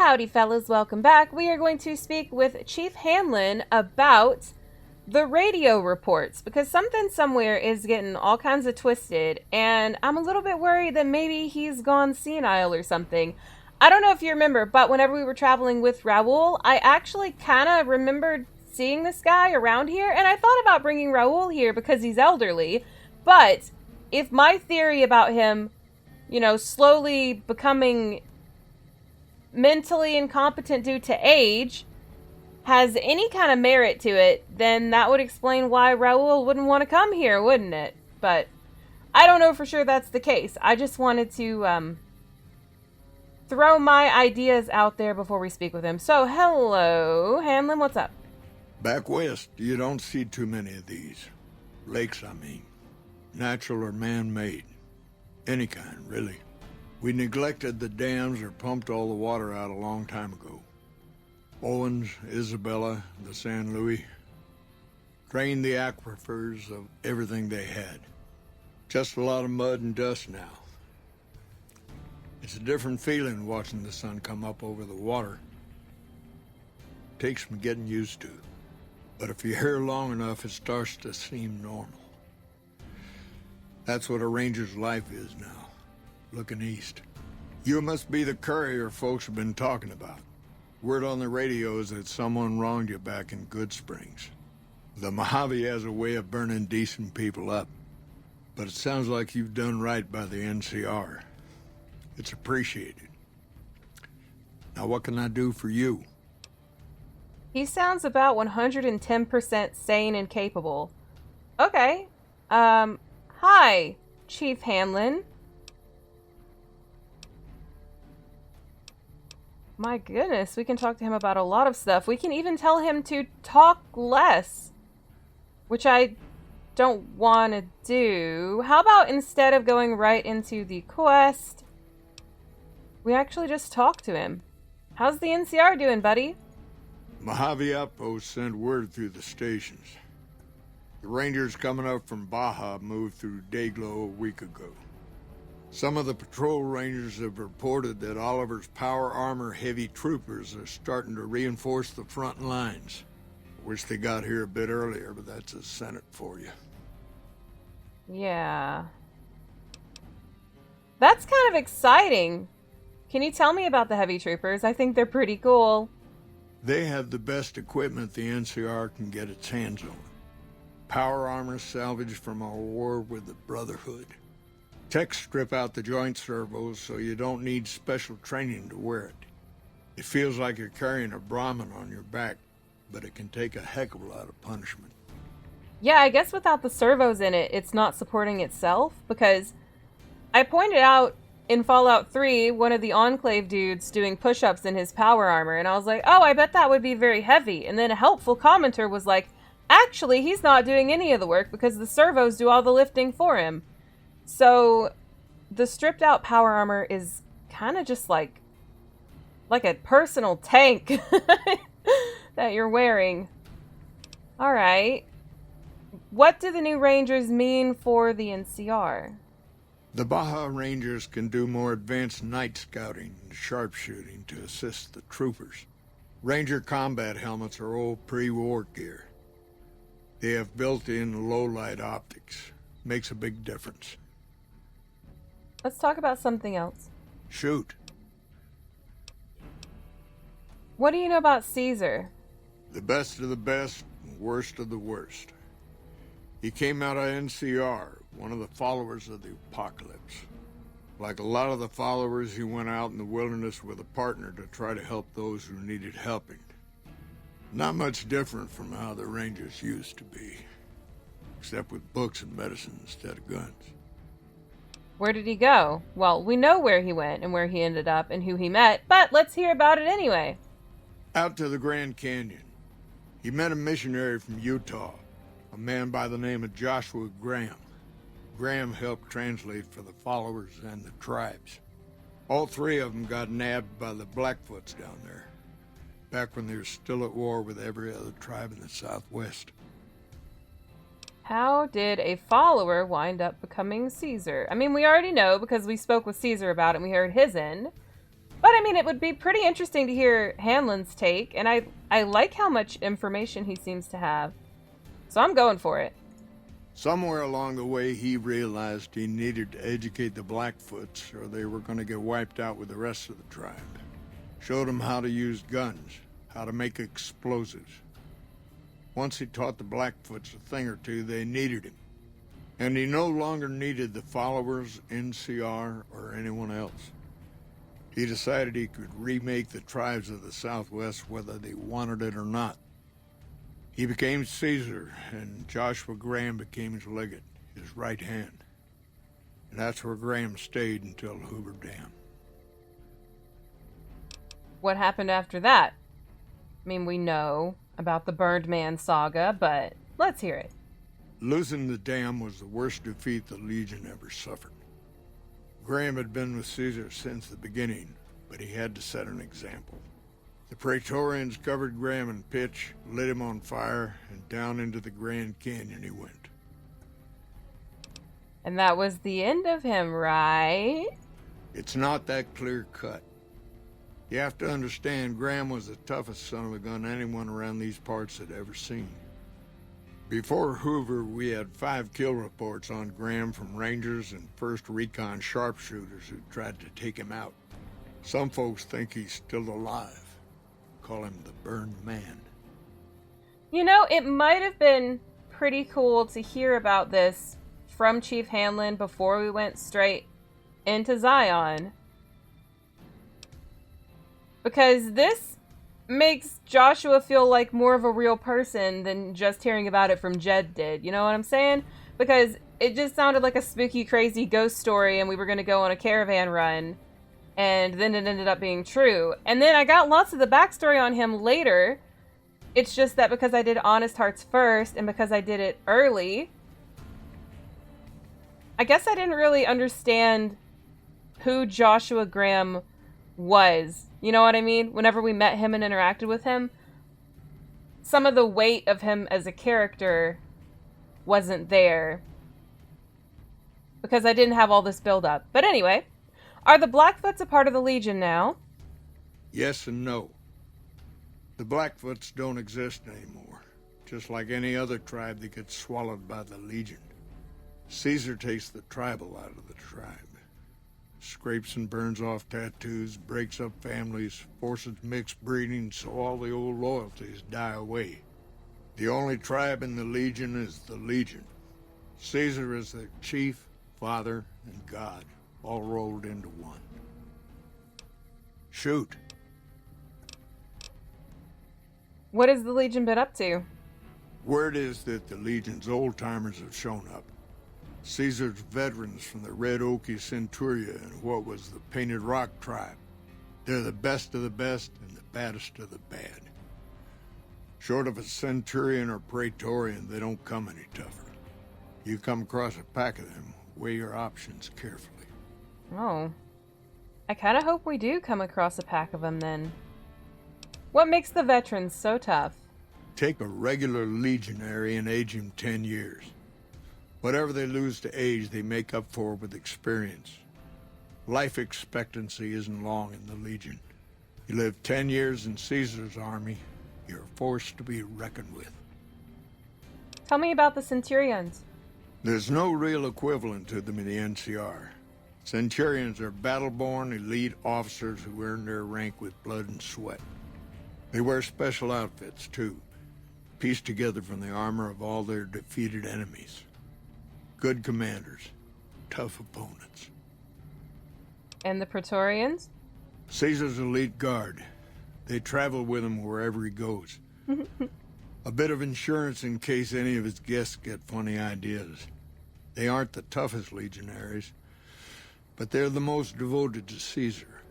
Howdy fellas, welcome back. We are going to speak with Chief Hanlon about the radio reports, because something somewhere is getting all kinds of twisted, and I'm a little bit worried that maybe he's gone senile or something. I don't know if you remember, but whenever we were traveling with Raoul, I actually kind of remembered seeing this guy around here, and I thought about bringing Raoul here because he's elderly, but if my theory about him, slowly becoming mentally incompetent due to age has any kind of merit to it, then that would explain why Raoul wouldn't want to come here, wouldn't it? But I don't know for sure that's the case. I just wanted to throw my ideas out there before we speak with him. So, hello, Hanlon, what's up? Back west, you don't see too many of these. Lakes, I mean. Natural or man-made. Any kind, really. We neglected the dams or pumped all the water out a long time ago. Owens, Isabella, the San Luis. Drained the aquifers of everything they had. Just a lot of mud and dust now. It's a different feeling watching the sun come up over the water. Takes some getting used to. But if you're here long enough, it starts to seem normal. That's what a ranger's life is now. Looking east. You must be the courier folks have been talking about. Word on the radio is that someone wronged you back in Good Springs. The Mojave has a way of burning decent people up. But it sounds like you've done right by the NCR. It's appreciated. Now what can I do for you? He sounds about 110% sane and capable. Okay. Hi, Chief Hanlon. My goodness, we can talk to him about a lot of stuff. We can even tell him to talk less, which I don't want to do. How about instead of going right into the quest, we actually just talk to him? How's the NCR doing, buddy? Mojave Outpost sent word through the stations. The Rangers coming up from Baja moved through Dayglow a week ago. Some of the patrol rangers have reported that Oliver's power armor heavy troopers are starting to reinforce the front lines. Wish they got here a bit earlier, but that's a Senate for you. Yeah. That's kind of exciting. Can you tell me about the heavy troopers? I think they're pretty cool. They have the best equipment the NCR can get its hands on. Power armor salvaged from our war with the Brotherhood. Techs strip out the joint servos so you don't need special training to wear it. It feels like you're carrying a Brahmin on your back, but it can take a heck of a lot of punishment. Yeah, I guess without the servos in it, it's not supporting itself, because I pointed out in Fallout 3, one of the Enclave dudes doing push-ups in his power armor, and I was like, oh, I bet that would be very heavy. And then a helpful commenter was like, actually, he's not doing any of the work because the servos do all the lifting for him. So, the stripped out power armor is kind of just like a personal tank that you're wearing. Alright. What do the new Rangers mean for the NCR? The Baja Rangers can do more advanced night scouting and sharpshooting to assist the troopers. Ranger combat helmets are old pre-war gear. They have built-in low-light optics. Makes a big difference. Let's talk about something else. Shoot. What do you know about Caesar? The best of the best, worst of the worst. He came out of NCR, one of the followers of the apocalypse. Like a lot of the followers, he went out in the wilderness with a partner to try to help those who needed helping. Not much different from how the Rangers used to be. Except with books and medicine instead of guns. Where did he go? Well, we know where he went and where he ended up and who he met, but let's hear about it anyway. Out to the Grand Canyon. He met a missionary from Utah, a man by the name of Joshua Graham. Graham helped translate for the followers and the tribes. All three of them got nabbed by the Blackfoots down there, back when they were still at war with every other tribe in the Southwest. How did a follower wind up becoming Caesar? I mean, we already know because we spoke with Caesar about it and we heard his end. But But I mean, it would be pretty interesting to hear Hanlon's take, and I like how much information he seems to have. So I'm going for it. Somewhere along the way, he realized he needed to educate the Blackfoots or they were going to get wiped out with the rest of the tribe. Showed them how to use guns, how to make explosives. Once he taught the Blackfoots a thing or two, they needed him. And he no longer needed the followers, NCR, or anyone else. He decided he could remake the tribes of the Southwest whether they wanted it or not. He became Caesar, and Joshua Graham became his legate, his right hand. And that's where Graham stayed until Hoover Dam. What happened after that? I mean, we know about the Burned Man saga, but let's hear it. Losing the dam was the worst defeat the Legion ever suffered. Graham had been with Caesar since the beginning, but he had to set an example. The Praetorians covered Graham in pitch, lit him on fire, and down into the Grand Canyon he went. And that was the end of him, right? It's not that clear cut. You have to understand, Graham was the toughest son of a gun anyone around these parts had ever seen. Before Hoover, we had 5 kill reports on Graham from Rangers and 1st Recon sharpshooters who tried to take him out. Some folks think he's still alive. Call him the Burned Man. You know, it might have been pretty cool to hear about this from Chief Hanlon before we went straight into Zion. Because this makes Joshua feel like more of a real person than just hearing about it from Jed did. You know what I'm saying? Because it just sounded like a spooky, crazy ghost story and we were going to go on a caravan run. And then it ended up being true. And then I got lots of the backstory on him later. It's just that because I did Honest Hearts first and because I did it early, I guess I didn't really understand who Joshua Graham was. You know what I mean? Whenever we met him and interacted with him, some of the weight of him as a character wasn't there because I didn't have all this build up. But anyway, are the Blackfoots a part of the Legion now? Yes and no. The Blackfoots don't exist anymore. Just like any other tribe that gets swallowed by the Legion. Caesar takes the tribal out of the tribe. Scrapes and burns off tattoos, breaks up families, forces mixed breeding so all the old loyalties die away. The only tribe in the Legion is the Legion. Caesar is the chief, father, and god, all rolled into one. Shoot. What has the Legion been up to? Word is that the Legion's old-timers have shown up. Caesar's veterans from the Red Oaky Centuria and what was the Painted Rock tribe. They're the best of the best and the baddest of the bad. Short of a Centurion or Praetorian, they don't come any tougher. You come across a pack of them, weigh your options carefully. Oh. I kind of hope we do come across a pack of them then. What makes the veterans so tough? Take a regular legionary and age him 10 years. Whatever they lose to age, they make up for with experience. Life expectancy isn't long in the Legion. You live 10 years in Caesar's army, you're a force to be reckoned with. Tell me about the Centurions. There's no real equivalent to them in the NCR. Centurions are battle-born, elite officers who earn their rank with blood and sweat. They wear special outfits, too, pieced together from the armor of all their defeated enemies. Good commanders, tough opponents. And the Praetorians? Caesar's elite guard. They travel with him wherever he goes. A bit of insurance in case any of his guests get funny ideas. They aren't the toughest legionaries, but they're the most devoted to Caesar.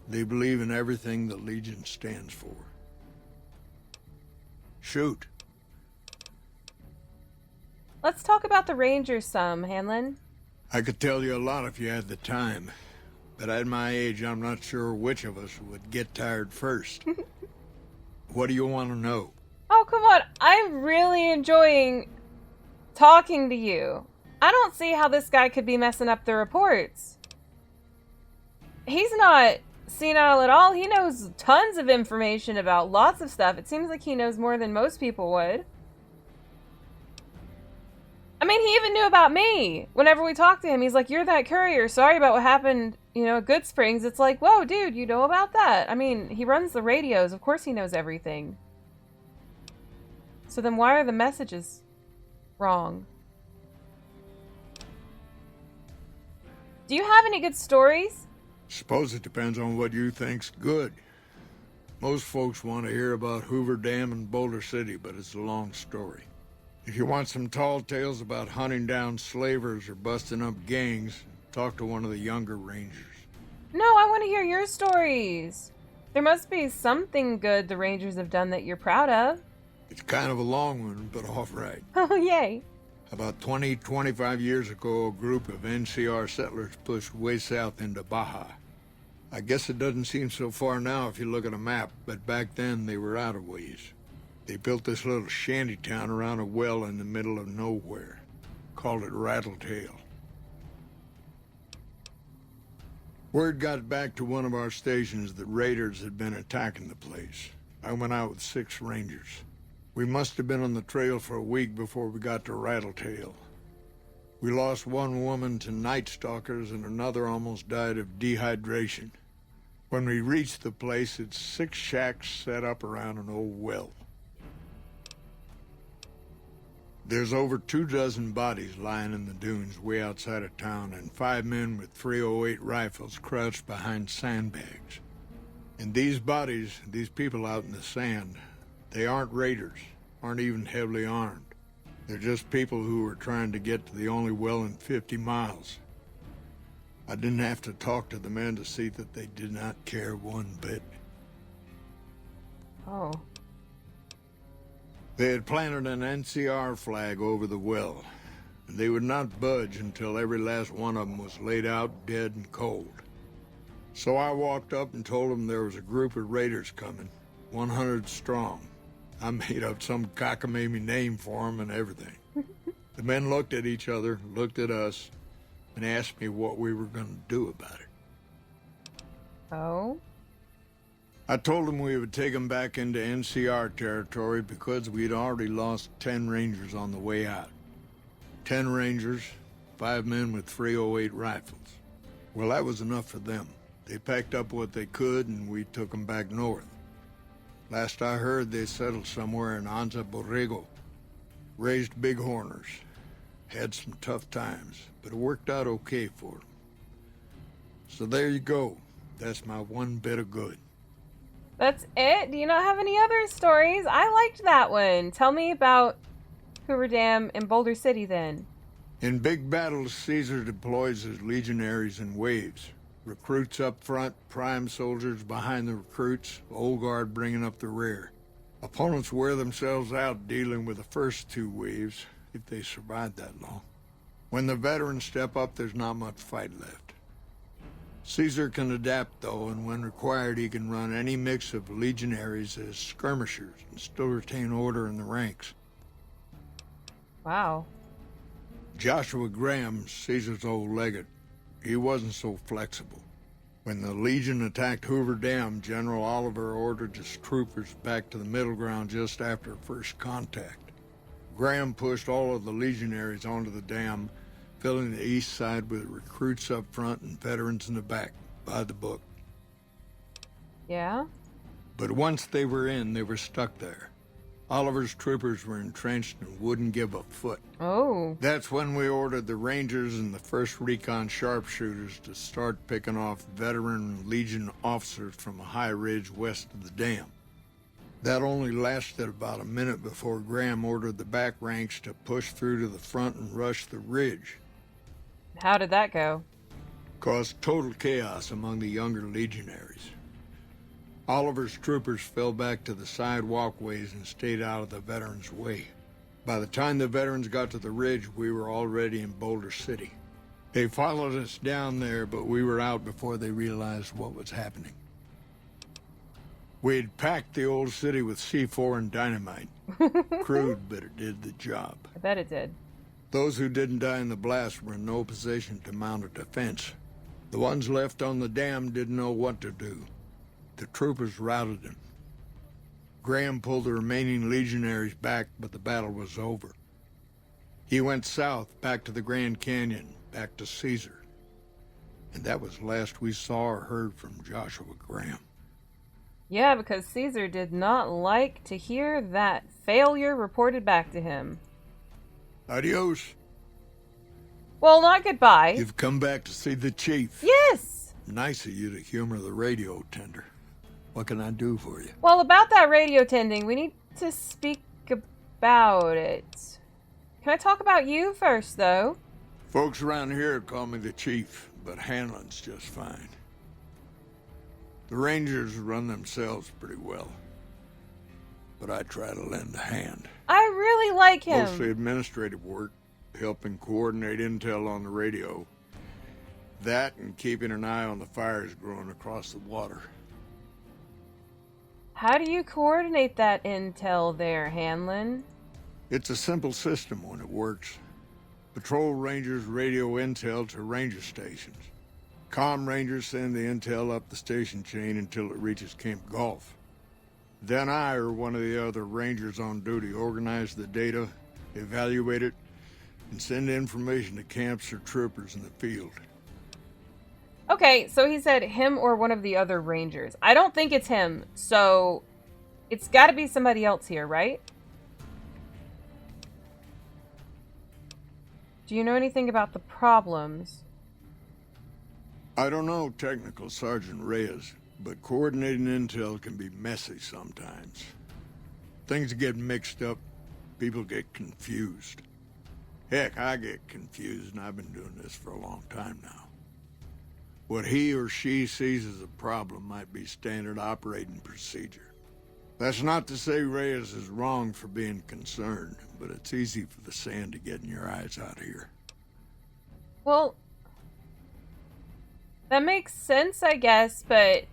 They believe in everything the Legion stands for. Shoot. Let's talk about the Rangers some, Hanlon. I could tell you a lot if you had the time, but at my age, I'm not sure which of us would get tired first. What do you want to know? Oh, come on. I'm really enjoying talking to you. I don't see how this guy could be messing up the reports. He's not senile at all. He knows tons of information about lots of stuff. It seems like he knows more than most people would. I mean, he even knew about me. Whenever we talked to him, he's like, "You're that courier. Sorry about what happened, at Good Springs." It's like, whoa, dude, you know about that? I mean, he runs the radios. Of course he knows everything. So then why are the messages wrong? Do you have any good stories? Suppose it depends on what you think's good. Most folks want to hear about Hoover Dam and Boulder City, but it's a long story. If you want some tall tales about hunting down slavers or busting up gangs, talk to one of the younger rangers. No, I want to hear your stories. There must be something good the Rangers have done that you're proud of. It's kind of a long one, but all right. Oh, yay. About 25 years ago, a group of NCR settlers pushed way south into Baja. I guess it doesn't seem so far now if you look at a map, but back then they were out of ways. They built this little shanty town around a well in the middle of nowhere. Called it Rattletail. Word got back to one of our stations that raiders had been attacking the place. I went out with 6 rangers. We must have been on the trail for a week before we got to Rattletail. We lost one woman to night stalkers and another almost died of dehydration. When we reached the place, it's 6 shacks set up around an old well. There's over 24 bodies lying in the dunes way outside of town, and 5 men with .308 rifles crouched behind sandbags. And these bodies, these people out in the sand, they aren't raiders, aren't even heavily armed. They're just people who were trying to get to the only well in 50 miles. I didn't have to talk to the men to see that they did not care one bit. Oh. They had planted an NCR flag over the well, and they would not budge until every last one of them was laid out dead and cold. So I walked up and told them there was a group of raiders coming, 100 strong. I made up some cockamamie name for them and everything. The men looked at each other, looked at us, and asked me what we were going to do about it. Oh? I told them we would take them back into NCR territory because we'd already lost 10 Rangers on the way out. 10 Rangers, 5 men with .308 rifles. Well, that was enough for them. They packed up what they could and we took them back north. Last I heard, they settled somewhere in Anza Borrego. Raised bighorners. Had some tough times, but it worked out okay for them. So there you go. That's my one bit of good. That's it? Do you not have any other stories? I liked that one. Tell me about Hoover Dam and Boulder City then. In big battles, Caesar deploys his legionaries in waves. Recruits up front, prime soldiers behind the recruits, old guard bringing up the rear. Opponents wear themselves out dealing with the first 2 waves, if they survive that long. When the veterans step up, there's not much fight left. Caesar can adapt, though, and when required, he can run any mix of legionaries as skirmishers and still retain order in the ranks. Wow. Joshua Graham, Caesar's old legate, he wasn't so flexible. When the Legion attacked Hoover Dam, General Oliver ordered his troopers back to the middle ground just after first contact. Graham pushed all of the legionaries onto the dam, filling the east side with recruits up front and veterans in the back, by the book. Yeah? But once they were in, they were stuck there. Oliver's troopers were entrenched and wouldn't give a foot. Oh. That's when we ordered the Rangers and the 1st Recon sharpshooters to start picking off veteran Legion officers from a high ridge west of the dam. That only lasted about a minute before Graham ordered the back ranks to push through to the front and rush the ridge. How did that go? Caused total chaos among the younger legionaries. Oliver's troopers fell back to the side walkways and stayed out of the veterans' way. By the time the veterans got to the ridge, we were already in Boulder City. They followed us down there, but we were out before they realized what was happening. We had packed the old city with C4 and dynamite. Crude, but it did the job. I bet it did. Those who didn't die in the blast were in no position to mount a defense. The ones left on the dam didn't know what to do. The troopers routed them. Graham pulled the remaining legionaries back, but the battle was over. He went south, back to the Grand Canyon, back to Caesar. And that was last we saw or heard from Joshua Graham. Yeah, because Caesar did not like to hear that failure reported back to him. Adios. Well, not goodbye. You've come back to see the chief. Yes! Nice of you to humor the radio tender. What can I do for you? Well, about that radio tending, we need to speak about it. Can I talk about you first, though? Folks around here call me the chief, but Hanlon's just fine. The Rangers run themselves pretty well, but I try to lend a hand. I really like him. Mostly administrative work, helping coordinate intel on the radio. That and keeping an eye on the fires growing across the water. How do you coordinate that intel there, Hanlon? It's a simple system when it works. Patrol Rangers radio intel to ranger stations. Comm Rangers send the intel up the station chain until it reaches Camp Gulf. Then I or one of the other Rangers on duty organize the data, evaluate it, and send information to camps or troopers in the field. Okay, so he said him or one of the other Rangers. I don't think it's him, so it's got to be somebody else here, right? Do you know anything about the problems? I don't know Technical Sergeant Reyes, but coordinating intel can be messy sometimes. Things get mixed up, people get confused. Heck, I get confused, and I've been doing this for a long time now. What he or she sees as a problem might be standard operating procedure. That's not to say Reyes is wrong for being concerned, but it's easy for the sand to get in your eyes out here. Well, that makes sense, I guess, but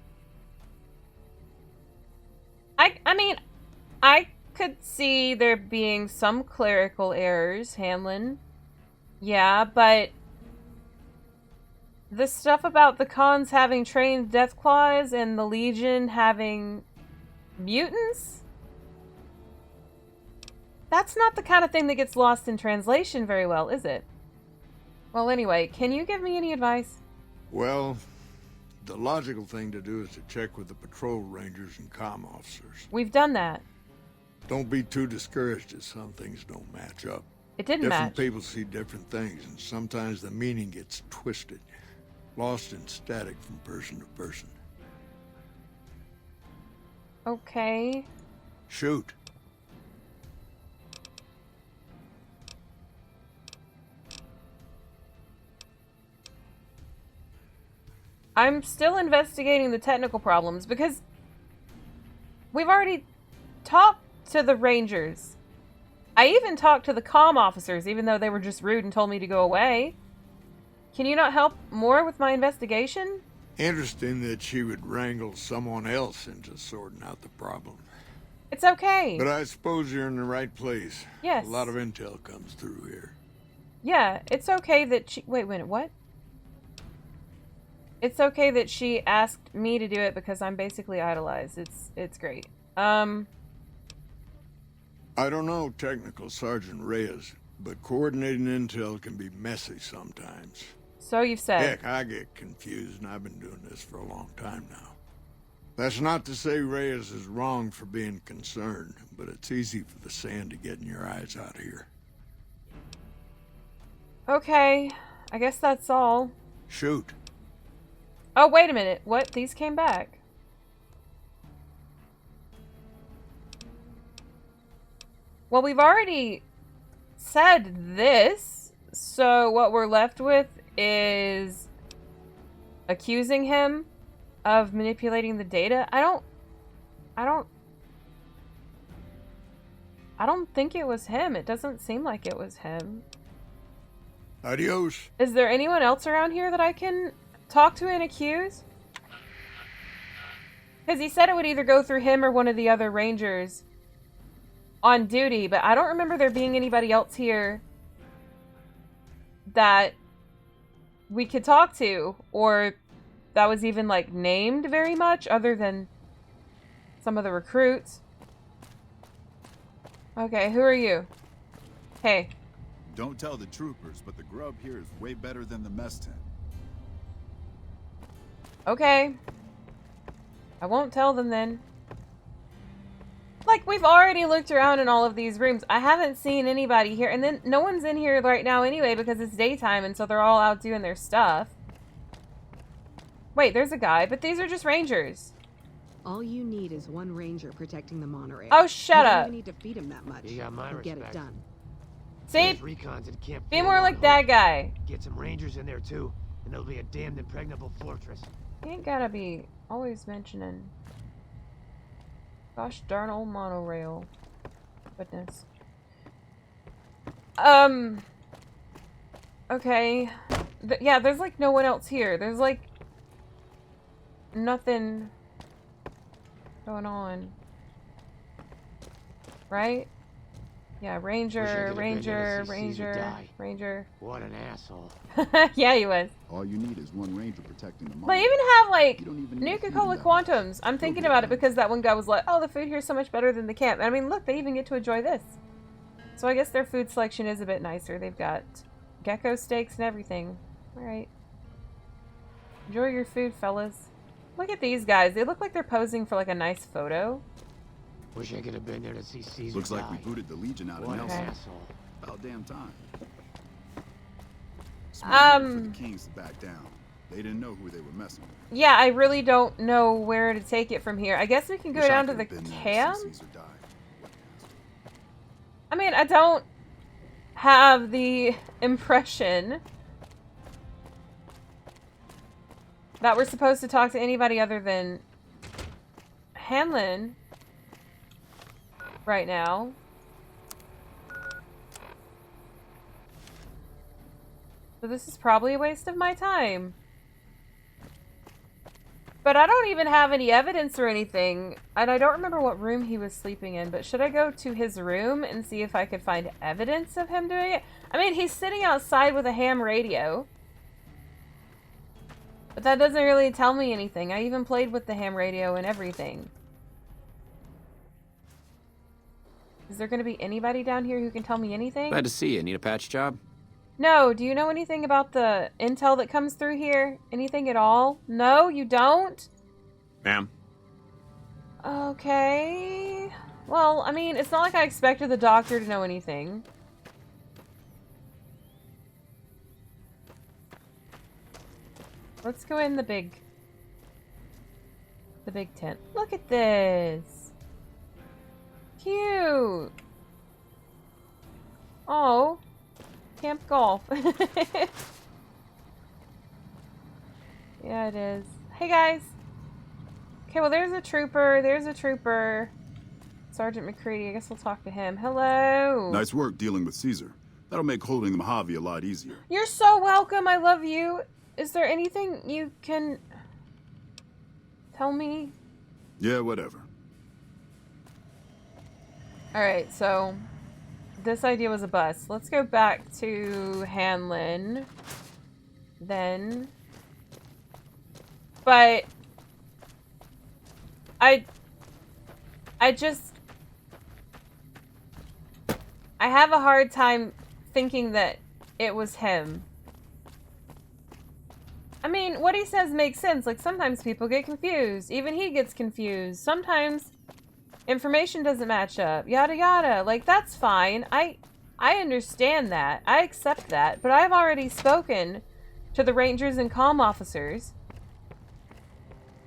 I mean, I could see there being some clerical errors, Hanlon. Yeah, but the stuff about the Khans having trained Deathclaws and the Legion having mutants? That's not the kind of thing that gets lost in translation very well, is it? Well, anyway, can you give me any advice? Well, the logical thing to do is to check with the patrol rangers and comm officers. We've done that. Don't be too discouraged if some things don't match up. It didn't Different match. people see different things, and sometimes the meaning gets twisted, lost in static from person to person. Okay. Shoot. I'm still investigating the technical problems because we've already talked to the Rangers. I even talked to the comm officers, even though they were just rude and told me to go away. Can you not help more with my investigation? Interesting that she would wrangle someone else into sorting out the problem. It's okay. But I suppose you're in the right place. Yes. A lot of intel comes through here. Yeah, it's okay that she... Wait a minute, what? It's okay that she asked me to do it because I'm basically idolized. It's great. I don't know Technical Sergeant Reyes, but coordinating intel can be messy sometimes. So you've said. Heck, I get confused, and I've been doing this for a long time now. That's not to say Reyes is wrong for being concerned, but it's easy for the sand to get in your eyes out here. Okay, I guess that's all. Shoot. Oh, wait a minute. What? These came back. Well, we've already said this, so what we're left with is accusing him of manipulating the data. I don't think it was him. It doesn't seem like it was him. Adios. Is there anyone else around here that I can talk to and accuse? Because he said it would either go through him or one of the other Rangers on duty, but I don't remember there being anybody else here that we could talk to, or that was even, like, named very much, other than some of the recruits. Okay, who are you? Hey. Don't tell the troopers, but the grub here is way better than the mess tent. Okay. I won't tell them then. Like, we've already looked around in all of these rooms. I haven't seen anybody here. And then no one's in here right now anyway because it's daytime and so they're all out doing their stuff. Wait, there's a guy, but these are just rangers. All you need is one ranger protecting the monorail. Oh, shut up. You don't even need to feed him that much. You got my Get respect. it done. See? Recons at Camp Be more like that guy. Get some rangers in there too, and it'll be a damned impregnable fortress. You ain't gotta be always mentioning. Gosh darn old monorail. Goodness. Okay. Yeah, there's like no one else here. There's like nothing going on. Right? Yeah, ranger. What an asshole. Yeah, he was. All you need is one ranger protecting the But monorail. even have, like, You don't even need to feed Nuka-Cola them that Quantums. much. I'm thinking They'll about be it because that one guy was like, oh, the food here is so much better than the camp. And I mean, look, they even get to enjoy this. So I guess their food selection is a bit nicer. They've got gecko steaks and everything. Alright. Enjoy your food, fellas. Look at these guys. They look like they're posing for, like, a nice photo. Wish I could have been there to see Caesar Looks like we die. booted the Legion out of What an Nelson. asshole. About damn time. Smart move for the Kings to back down. They didn't know who they were messing with. Yeah, I really don't know where to take it from here. I guess we can go Wish I down to could the have been there camp. to see Caesar die. What an asshole. I mean, I don't have the impression that we're supposed to talk to anybody other than Hanlon right now. So this is probably a waste of my time. But I don't even have any evidence or anything. And I don't remember what room he was sleeping in. But should I go to his room and see if I could find evidence of him doing it? I mean, he's sitting outside with a ham radio. But that doesn't really tell me anything. I even played with the ham radio and everything. Is there going to be anybody down here who can tell me anything? Glad to see you. Need a patch job? No, do you know anything about the intel that comes through here? Anything at all? No, you don't? Ma'am. Okay. Well, I mean, it's not like I expected the doctor to know anything. Let's go in the big tent. Look at this. Cute. Oh. Camp golf. Yeah, it is. Hey, guys. Okay, well, there's a trooper. There's a trooper. Sergeant Mccready. I guess we'll talk to him. Hello. Nice work dealing with Caesar. That'll make holding the Mojave a lot easier. You're so welcome. I love you. Is there anything you can tell me? Yeah, whatever. Alright, so this idea was a bust. Let's go back to Hanlon. Then. But I have a hard time thinking that it was him. I mean, what he says makes sense. Like, sometimes people get confused. Even he gets confused. Sometimes information doesn't match up. Yada yada. Like, that's fine. I understand that. I accept that. But I've already spoken to the Rangers and comm officers.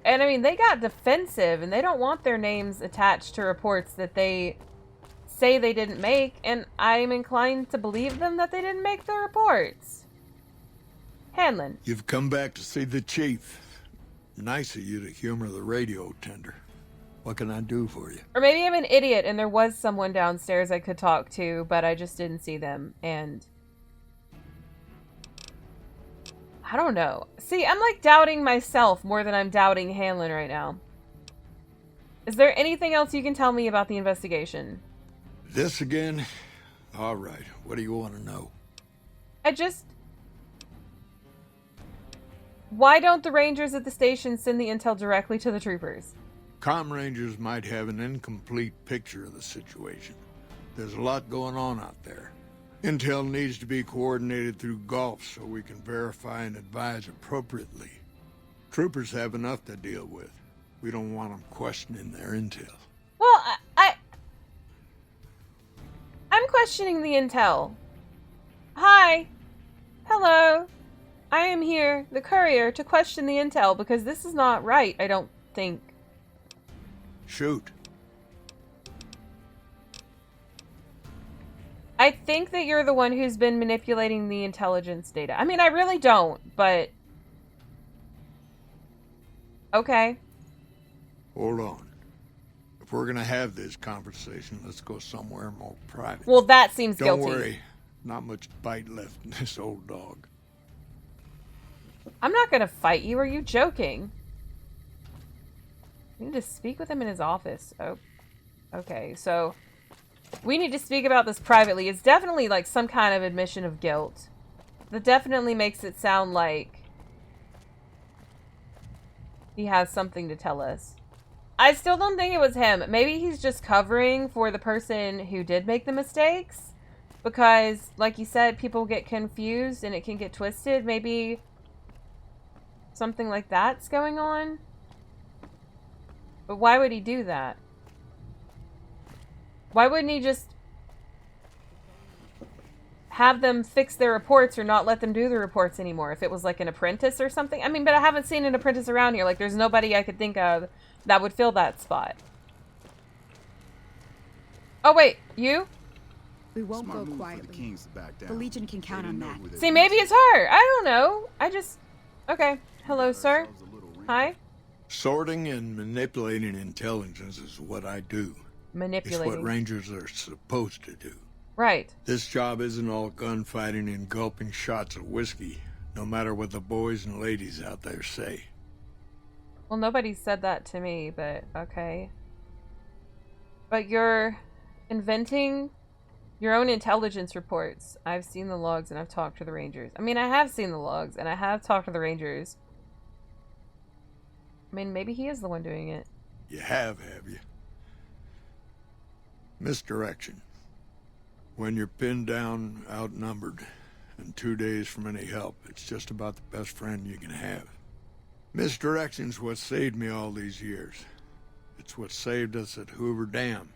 And, I mean, they got defensive. And they don't want their names attached to reports that they say they didn't make. And I'm inclined to believe them that they didn't make the reports. Hanlon. You've come back to see the chief. Nice of you to humor the radio tender. What can I do for you? Or maybe I'm an idiot and there was someone downstairs I could talk to, but I just didn't see them. And I don't know. See, I'm like doubting myself more than I'm doubting Hanlon right now. Is there anything else you can tell me about the investigation? This again? All right. What do you want to know? Why don't the rangers at the station send the intel directly to the troopers? Comm Rangers might have an incomplete picture of the situation. There's a lot going on out there. Intel needs to be coordinated through Gulf so we can verify and advise appropriately. Troopers have enough to deal with. We don't want them questioning their intel. Well, I'm questioning the intel. Hi. Hello. I am here, the courier, to question the intel because this is not right, I don't think. Shoot. I think that you're the one who's been manipulating the intelligence data. I mean, I really don't, but... Okay. Hold on. If we're gonna have this conversation, let's go somewhere more private. Well, that seems Don't guilty. worry. Not much bite left in this old dog. I'm not gonna fight you. Are you joking? We need to speak with him in his office. Oh, okay. So we need to speak about this privately. It's definitely like some kind of admission of guilt. That definitely makes it sound like he has something to tell us. I still don't think it was him. Maybe he's just covering for the person who did make the mistakes. Because, like you said, people get confused and it can get twisted. Maybe something like that's going on. But why would he do that? Why wouldn't he just have them fix their reports or not let them do the reports anymore if it was like an apprentice or something? I mean, but I haven't seen an apprentice around here. Like, there's nobody I could think of that would fill that spot. Oh, wait. You? We won't Smart go move for quietly. the Kings to back down. The Legion can They count on didn't know that. who they See, were. maybe it's her. I don't know. I just... Okay. Hello, Got sir. ourselves a little ring. Hi. Sorting and manipulating intelligence is what I do. It's Manipulating. what Rangers are supposed to do. Right. This job isn't all gunfighting and gulping shots of whiskey, no matter what the boys and ladies out there say. Well, nobody said that to me, but okay. But you're inventing your own intelligence reports. I've seen the logs and I've talked to the Rangers. I mean, I have seen the logs and I have talked to the Rangers. I mean, maybe he is the one doing it. You have you? Misdirection. When you're pinned down, outnumbered, and 2 days from any help, it's just about the best friend you can have. Misdirection's what saved me all these years. It's what saved us at Hoover Dam.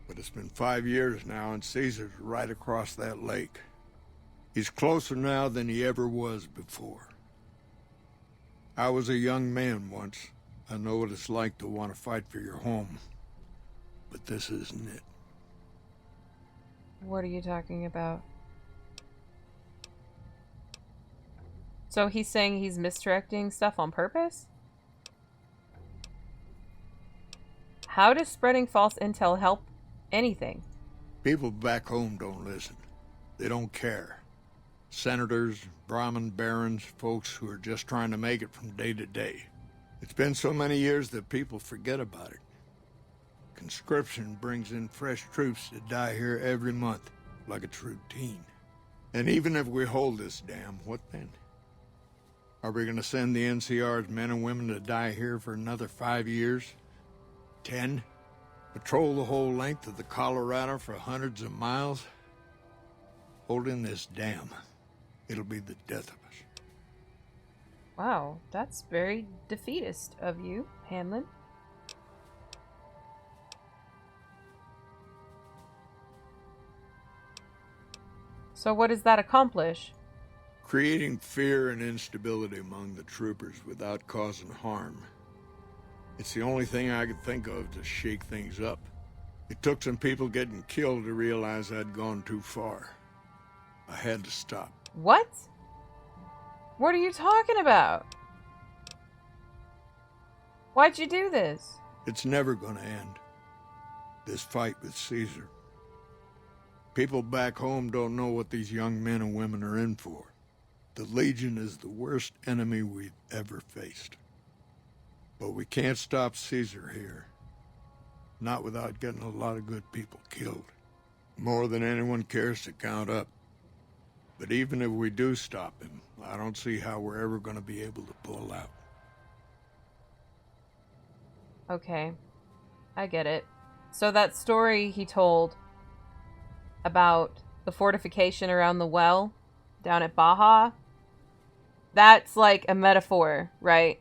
But it's been 5 years now, and Caesar's right across that lake. He's closer now than he ever was before. I was a young man once. I know what it's like to want to fight for your home. But this isn't it. What are you talking about? So he's saying he's misdirecting stuff on purpose? How does spreading false intel help anything? People back home don't listen. They don't care. Senators, Brahmin barons, folks who are just trying to make it from day to day. It's been so many years that people forget about it. Conscription brings in fresh troops that die here every month, like it's routine. And even if we hold this dam, what then? Are we going to send the NCR's men and women to die here for another 5 years? 10? Patrol the whole length of the Colorado for hundreds of miles? Holding this dam, it'll be the death of us. Wow, that's very defeatist of you, Hanlon. So what does that accomplish? Creating fear and instability among the troopers without causing harm. It's the only thing I could think of to shake things up. It took some people getting killed to realize I'd gone too far. I had to stop. What? What are you talking about? Why'd you do this? It's never gonna end. This fight with Caesar. People back home don't know what these young men and women are in for. The Legion is the worst enemy we've ever faced. But we can't stop Caesar here. Not without getting a lot of good people killed. More than anyone cares to count up. But even if we do stop him, I don't see how we're ever going to be able to pull out. Okay. I get it. So that story he told about the fortification around the well down at Baja, that's like a metaphor, right?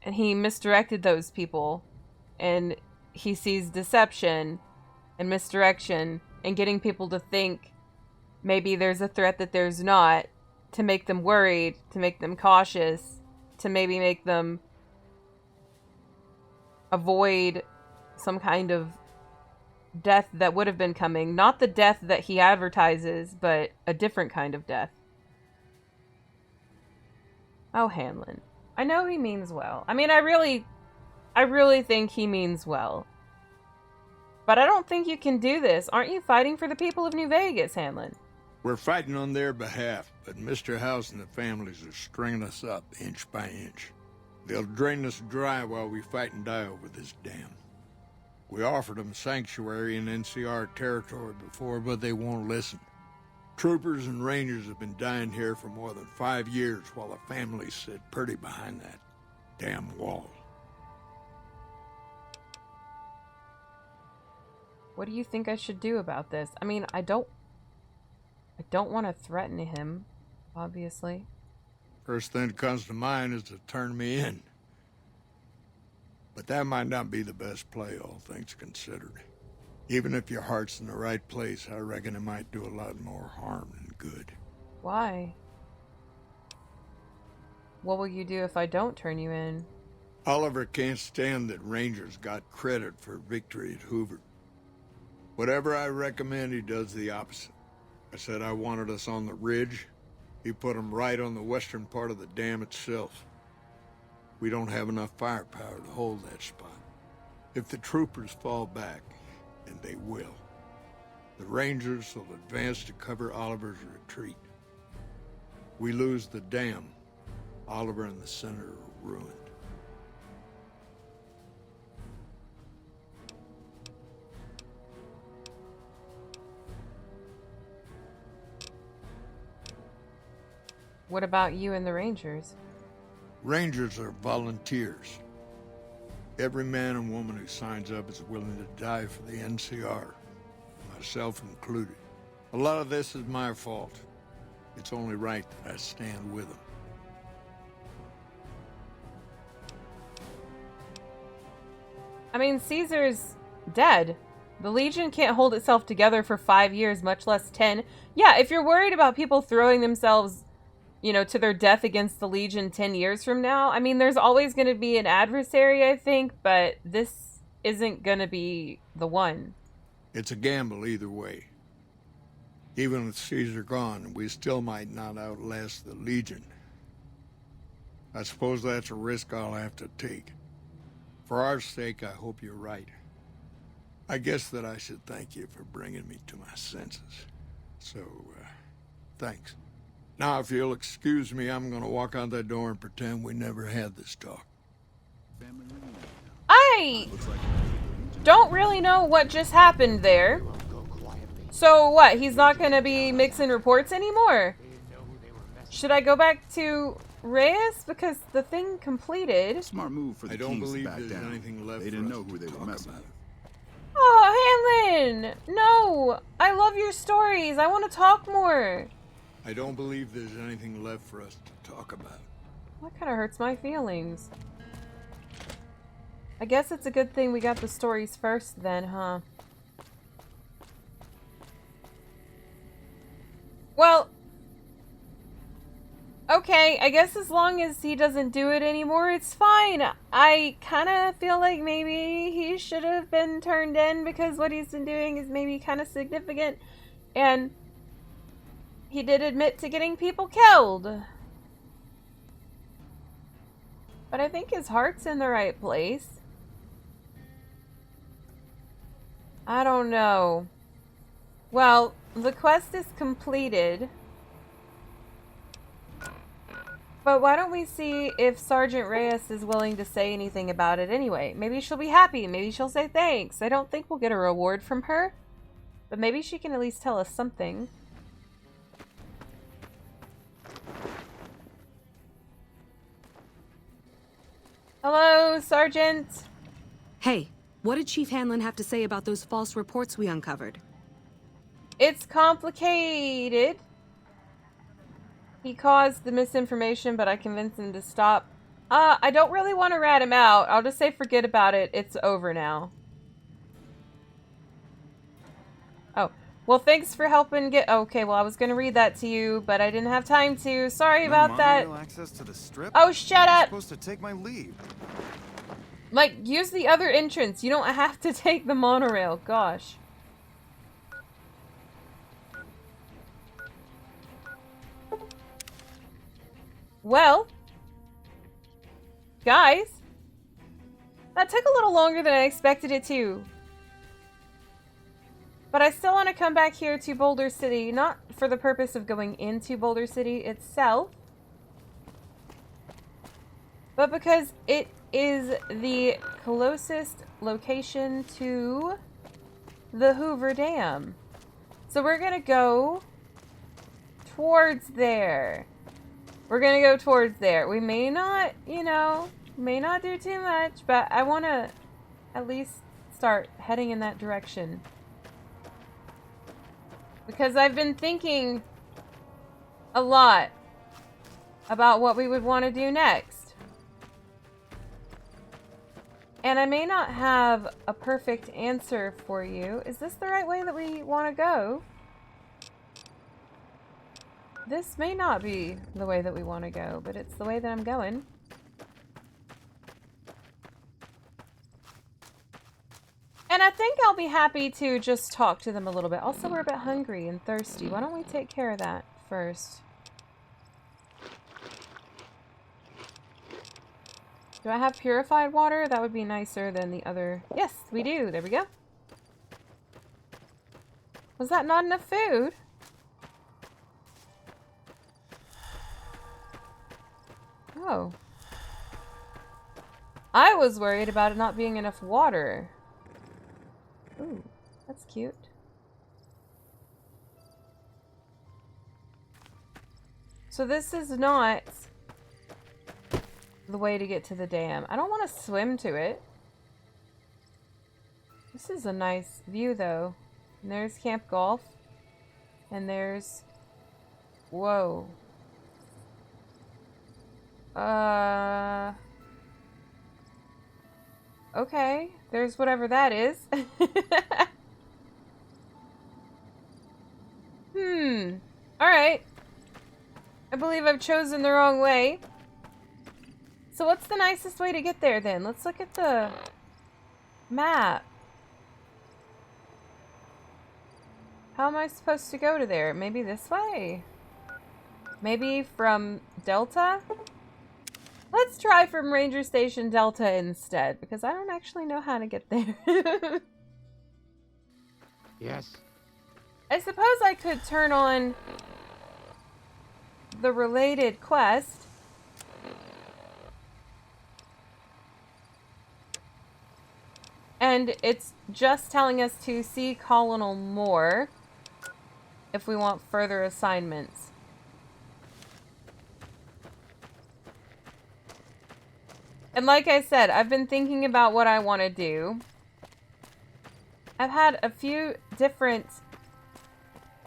And he misdirected those people, and he sees deception and misdirection and getting people to think maybe there's a threat that there's not, to make them worried, to make them cautious, to maybe make them avoid some kind of death that would have been coming. Not the death that he advertises, but a different kind of death. Oh, Hanlon. I know he means well. I mean, I really think he means well. But I don't think you can do this. Aren't you fighting for the people of New Vegas, Hanlon? We're fighting on their behalf, but Mr. House and the families are stringing us up inch by inch. They'll drain us dry while we fight and die over this dam. We offered them sanctuary in NCR territory before, but they won't listen. Troopers and rangers have been dying here for more than 5 years while the families sit pretty behind that damn wall. What do you think I should do about this? I mean, I don't want to threaten him, obviously. First thing that comes to mind is to turn me in. But that might not be the best play, all things considered. Even if your heart's in the right place, I reckon it might do a lot more harm than good. Why? What will you do if I don't turn you in? Oliver can't stand that Rangers got credit for victory at Hoover. Whatever I recommend, he does the opposite. I said I wanted us on the ridge. He put them right on the western part of the dam itself. We don't have enough firepower to hold that spot. If the troopers fall back, and they will, the Rangers will advance to cover Oliver's retreat. We lose the dam, Oliver and the center are ruined. What about you and the Rangers? Rangers are volunteers. Every man and woman who signs up is willing to die for the NCR, myself included. A lot of this is my fault. It's only right that I stand with them. I mean, Caesar's dead. The Legion can't hold itself together for 5 years, much less 10. Yeah, if you're worried about people throwing themselves, you know, to their death against the Legion 10 years from now, I mean, there's always going to be an adversary, I think, but this isn't going to be the one. It's a gamble either way. Even with Caesar gone, we still might not outlast the Legion. I suppose that's a risk I'll have to take. For our sake, I hope you're right. I guess that I should thank you for bringing me to my senses. So, thanks. Now, if you'll excuse me, I'm gonna walk out that door and pretend we never had this talk. I don't really know what just happened there. So what, he's not gonna be mixing reports anymore? Should I go back to Reyes? Because the thing completed. Smart move for the I don't Kings to believe back there's down. anything left They for didn't us know who to they were talk messing about. with. Oh, Hanlon! No! I love your stories. I want to talk more. I don't believe there's anything left for us to talk about. That kind of hurts my feelings. I guess it's a good thing we got the stories first then, huh? Well, okay, I guess as long as he doesn't do it anymore, it's fine. I kind of feel like maybe he should have been turned in because what he's been doing is maybe kind of significant. And he did admit to getting people killed. But I think his heart's in the right place. I don't know. Well, the quest is completed. But why don't we see if Sergeant Reyes is willing to say anything about it anyway? Maybe she'll be happy. Maybe she'll say thanks. I don't think we'll get a reward from her. But maybe she can at least tell us something. Hello, Sergeant. Hey, what did Chief Hanlon have to say about those false reports we uncovered? It's complicated. He caused the misinformation, but I convinced him to stop. I don't really want to rat him out. I'll just say forget about it. It's over now. Oh, well, thanks for helping get... Okay, well, I was going to read that to you, but I didn't have time to. Sorry about that. Access to the strip? Oh, shut I'm up! supposed to take my leave. Like, use the other entrance. You don't have to take the monorail. Gosh. Well, guys, that took a little longer than I expected it to. But I still want to come back here to Boulder City, not for the purpose of going into Boulder City itself, but because it is the closest location to the Hoover Dam. So we're going to go towards there. We're going to go towards there. We may not, you know, may not do too much, but I want to at least start heading in that direction. Because I've been thinking a lot about what we would want to do next. And I may not have a perfect answer for you. Is this the right way that we want to go? This may not be the way that we want to go, but it's the way that I'm going. And I think I'll be happy to just talk to them a little bit. Also, we're a bit hungry and thirsty. Why don't we take care of that first? Do I have purified water? That would be nicer than the other. Yes, we do. There we go. Was that not enough food? Oh. I was worried about it not being enough water. Ooh, that's cute. So this is not the way to get to the dam. I don't want to swim to it. This is a nice view though. And there's Camp Golf. And there's... Whoa. Okay. There's whatever that is. Alright. I believe I've chosen the wrong way. So what's the nicest way to get there then? Let's look at the map. How am I supposed to go to there? Maybe this way? Maybe from Delta? Let's try from Ranger Station Delta instead, because I don't actually know how to get there. Yes. I suppose I could turn on the related quest. And it's just telling us to see Colonel Moore if we want further assignments. And like I said, I've been thinking about what I want to do. I've had a few different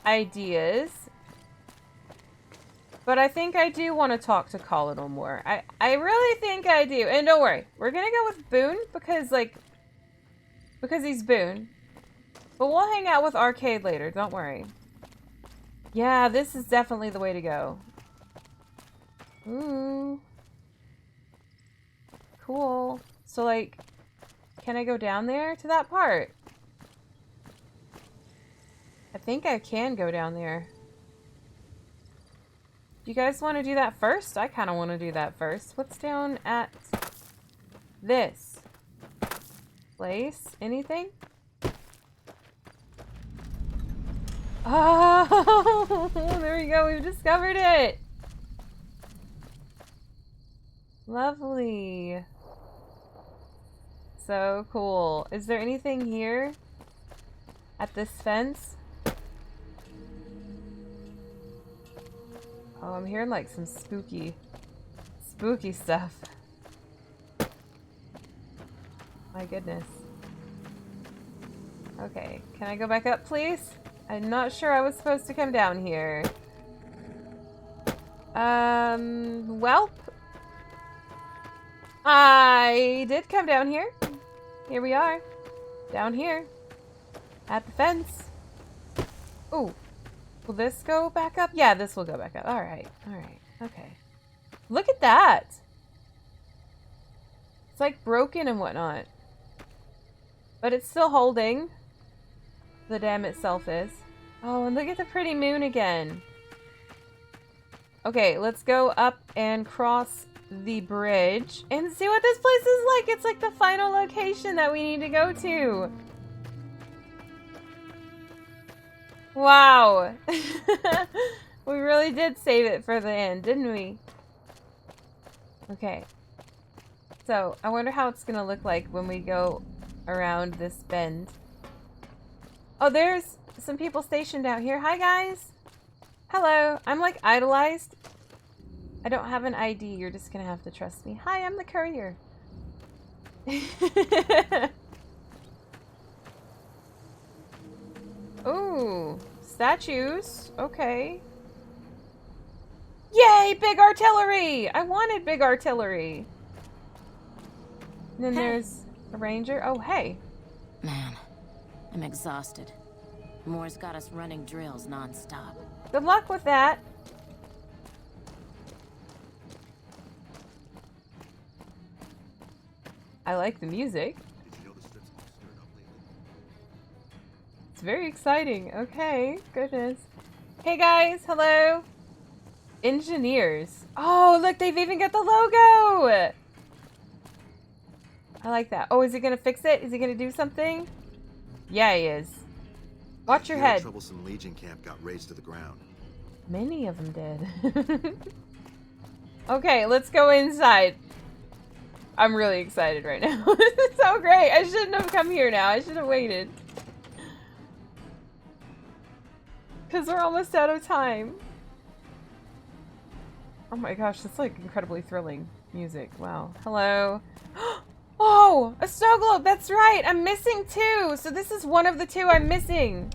ideas. But I think I do want to talk to Colonel Moore. I really think I do. And don't worry, we're going to go with Boone because, like, because he's Boone. But we'll hang out with Arcade later, don't worry. Yeah, this is definitely the way to go. Ooh. Cool. So, like, can I go down there to that part? I think I can go down there. Do you guys want to do that first? I kind of want to do that first. What's down at this place? Anything? Oh, there we go. We've discovered it. Lovely. So cool. Is there anything here at this fence? Oh, I'm hearing like some spooky stuff. My goodness. Okay, can I go back up, please? I'm not sure I was supposed to come down here. Welp. I did come down here. Here we are. Down here. At the fence. Ooh. Will this go back up? Yeah, this will go back up. Alright. Alright. Okay. Look at that. It's like broken and whatnot. But it's still holding. The dam itself is. Oh, and look at the pretty moon again. Okay, let's go up and cross the bridge and see what this place is like. It's like the final location that we need to go to. Wow. We really did save it for the end, didn't we? Okay. So, I wonder how it's gonna look like when we go around this bend. Oh, there's some people stationed out here. Hi, guys. Hello. I'm like idolized. I don't have an ID. You're just gonna have to trust me. Hi, I'm the courier. Ooh, statues. Okay. Yay, big artillery! I wanted big artillery. And then there's a ranger. Oh, hey. Man, I'm exhausted. Moore's got us running drills non-stop. Good luck with that. I like the music. It's very exciting. Okay, goodness. Hey guys, hello. Engineers. Oh, look, they've even got the logo. I like that. Oh, is he gonna fix it? Is he gonna do something? Yeah, he is. Watch your head. A troublesome Legion camp got razed to the ground. Many of them did. Okay, let's go inside. I'm really excited right now. This is so great. I shouldn't have come here now. I should have waited. Because we're almost out of time. Oh my gosh, that's like incredibly thrilling music. Wow. Hello. Oh, a snow globe. That's right. I'm missing two. So this is one of the two I'm missing.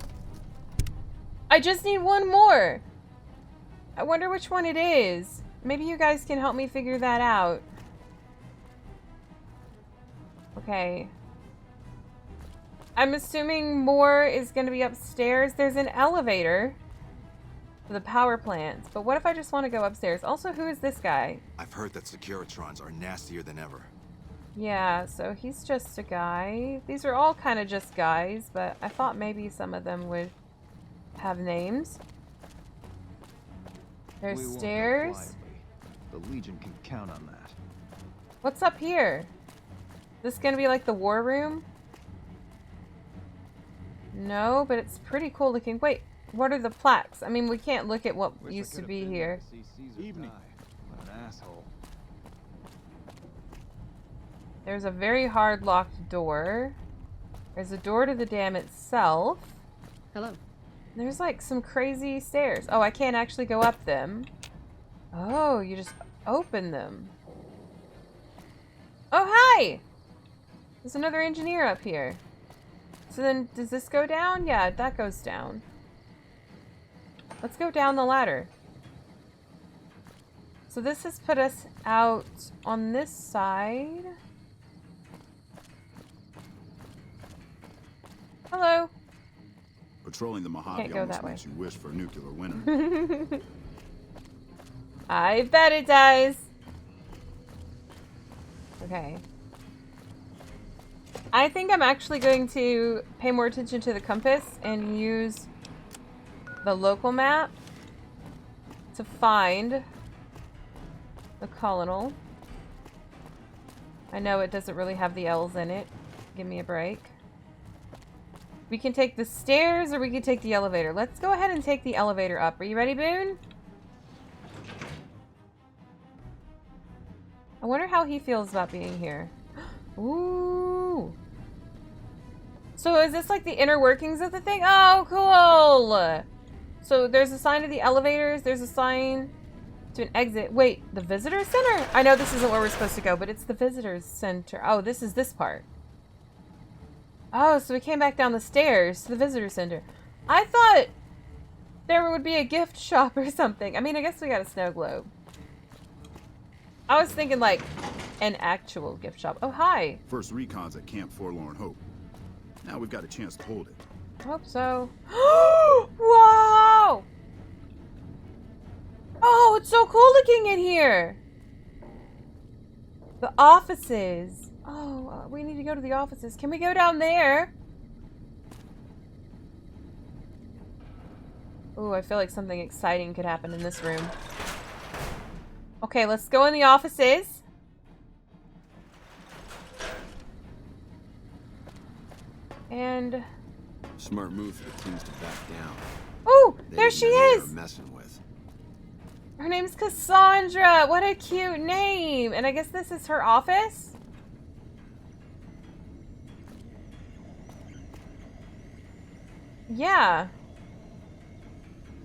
I just need one more. I wonder which one it is. Maybe you guys can help me figure that out. Okay. I'm assuming more is going to be upstairs. There's an elevator for the power plant. But what if I just want to go upstairs? Also, who is this guy? I've heard that Securitrons are nastier than ever. Yeah, so he's just a guy. These are all kind of just guys, but I thought maybe some of them would have names. There's stairs. The Legion can count on that. What's up here? This gonna be like the war room? No, but it's pretty cool looking. Wait, what are the plaques? I mean, we can't look at what used to be here. Evening. What an asshole. There's a very hard locked door. There's a door to the dam itself. Hello. There's like some crazy stairs. Oh, I can't actually go up them. Oh, you just open them. Oh, hi! There's another engineer up here. So then, does this go down? Yeah, that goes down. Let's go down the ladder. So this has put us out on this side. Hello. Patrolling the Mojave Can't go almost that way. makes you wish for a nuclear winter. I bet it does. Okay. I think I'm actually going to pay more attention to the compass and use the local map to find the colonel. I know it doesn't really have the L's in it. Give me a break. We can take the stairs or we can take the elevator. Let's go ahead and take the elevator up. Are you ready, Boone? I wonder how he feels about being here. Ooh. So is this like the inner workings of the thing? Oh, cool. So there's a sign to the elevators. There's a sign to an exit. Wait, the visitor center? I know this isn't where we're supposed to go, but it's the visitors center. Oh, this is this part. Oh, so we came back down the stairs to the visitor center. I thought there would be a gift shop or something. I mean, I guess we got a snow globe. I was thinking like an actual gift shop. Oh, hi. First recon's at Camp Forlorn Hope. Now we've got a chance to hold it. I hope so. Wow! Oh, it's so cool looking in here. The offices. Oh, we need to go to the offices. Can we go down there? Oh, I feel like something exciting could happen in this room. Okay, let's go in the offices. And... Smart move for the teams to back down. Oh, They there didn't she know they is. were messing with. Her name's Cassandra. What a cute name. And I guess this is her office? Yeah.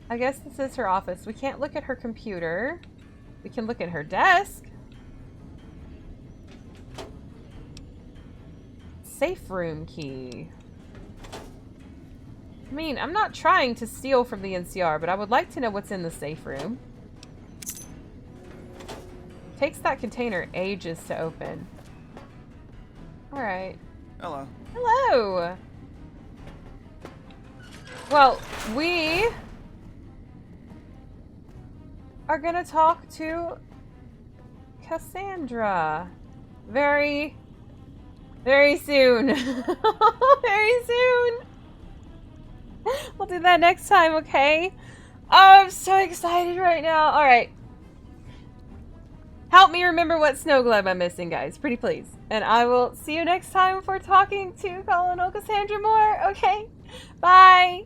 I guess this is her office. We can't look at her computer. We can look at her desk. Safe room key. I mean, I'm not trying to steal from the NCR, but I would like to know what's in the safe room. Takes that container ages to open. Alright. Hello. Hello! Well, we are gonna talk to Cassandra very soon. Very soon. We'll do that next time, okay? Oh, I'm so excited right now. Alright. Help me remember what snow globe I'm missing, guys. Pretty please. And I will see you next time for talking to Colonel Cassandra more. Okay? Bye!